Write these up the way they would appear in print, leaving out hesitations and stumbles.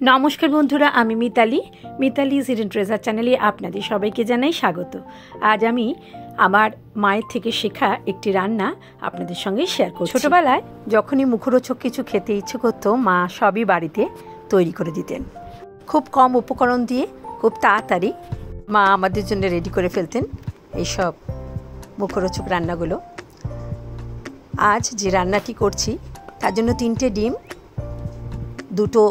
নমস্কার বন্ধুরা, আমি মিতালিজ হিডেন ট্রেজার চ্যানেলে আপনাদের সবাইকে জানাই স্বাগত। আজ আমি আমার মায়ের থেকে শেখা একটি রান্না আপনাদের সঙ্গে শেয়ার করছি। ছোটোবেলায় যখনই মুখরোচক কিছু খেতে ইচ্ছে করতো, মা সবই বাড়িতে তৈরি করে দিতেন। খুব কম উপকরণ দিয়ে খুব তাড়াতাড়ি মা আমাদের জন্য রেডি করে ফেলতেন এইসব মুখরোচক রান্নাগুলো। আজ যে রান্নাটি করছি তার জন্য 3টে ডিম, 2টো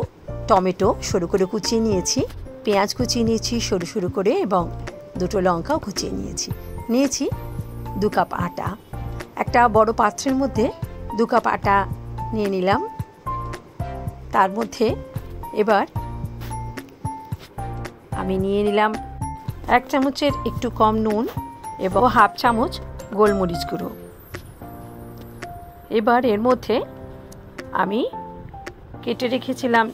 টমেটো সরু করে কুচিয়ে নিয়েছি, পেঁয়াজ কুচিয়ে নিয়েছি সরু সরু করে, এবং 2টো লঙ্কাও কুচিয়ে নিয়েছি 2 কাপ আটা। একটা বড় পাত্রের মধ্যে 2 কাপ আটা নিয়ে নিলাম। তার মধ্যে এবার আমি নিয়ে নিলাম 1 চামচের একটু কম নুন এবং 1/2 চামচ গোলমরিচ গুঁড়ো। এবার এর মধ্যে আমি কেটে রেখেছিলাম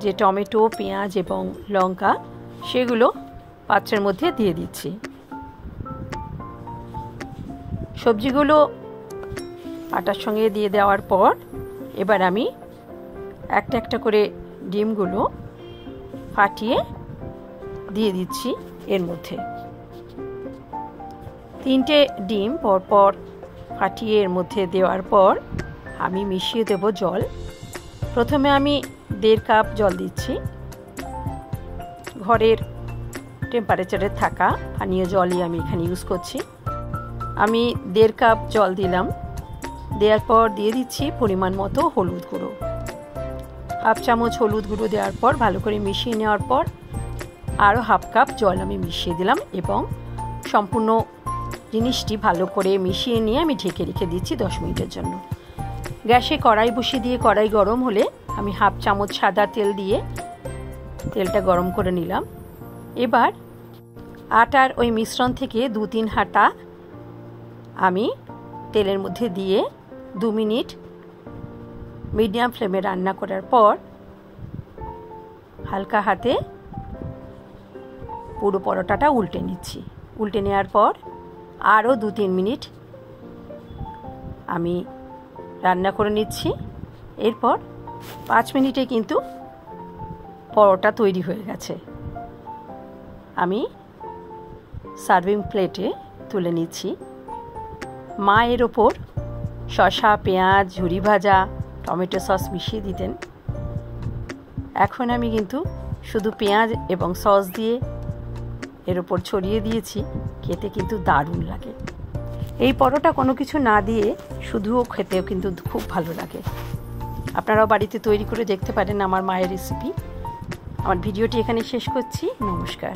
যে টমেটো, পেঁয়াজ এবং লঙ্কা, সেগুলো পাত্রের মধ্যে দিয়ে দিচ্ছি। সবজিগুলো আটার সঙ্গে দিয়ে দেওয়ার পর এবার আমি একটা একটা করে ডিমগুলো ফাটিয়ে দিয়ে দিচ্ছি এর মধ্যে। 3টে ডিম পরপর ফাটিয়ে এর মধ্যে দেওয়ার পর আমি মিশিয়ে দেব জল। প্রথমে আমি 1.5 কাপ জল দিচ্ছি। ঘরের টেম্পারেচারে থাকা পানীয় জলই আমি এখানে ইউজ করছি। আমি 1.5 কাপ জল দিলাম। দেওয়ার পর দিয়ে দিচ্ছি পরিমাণ মতো হলুদ গুঁড়ো। 1/2 চামচ হলুদ গুঁড়ো দেওয়ার পর ভালো করে মিশিয়ে নেওয়ার পর আরও 1/2 কাপ জল আমি মিশিয়ে দিলাম, এবং সম্পূর্ণ জিনিসটি ভালো করে মিশিয়ে নিয়ে আমি ঢেকে রেখে দিচ্ছি 10 মিনিটের জন্য। গ্যাসে কড়াই বসিয়ে দিয়ে কড়াই গরম হলে আমি 1/2 চামচ সাদা তেল দিয়ে তেলটা গরম করে নিলাম। এবার আটার ওই মিশ্রণ থেকে 2-3 হাতা আমি তেলের মধ্যে দিয়ে 2 মিনিট মিডিয়াম ফ্লেমে রান্না করার পর হালকা হাতে পুরো পরোটাটা উল্টে নিচ্ছি। উল্টে নেওয়ার পর আরও 2-3 মিনিট আমি রান্না করে নিচ্ছি। এরপর 5 মিনিটে কিন্তু পরোটা তৈরি হয়ে গেছে। আমি সার্ভিং প্লেটে তুলে নিচ্ছি। মা এর ওপর শসা, পেঁয়াজ, ঝুরি ভাজা, টমেটো সস মিশিয়ে দিতেন। এখন আমি কিন্তু শুধু পেঁয়াজ এবং সস দিয়ে এর ওপর ছড়িয়ে দিয়েছি। খেতে কিন্তু দারুণ লাগে। এই পরোটা কোনো কিছু না দিয়ে শুধুও খেতেও কিন্তু খুব ভালো লাগে। আপনারাও বাড়িতে তৈরি করে দেখতে পারেন আমার মায়ের রেসিপি। আমার ভিডিওটি এখানে শেষ করছি। নমস্কার।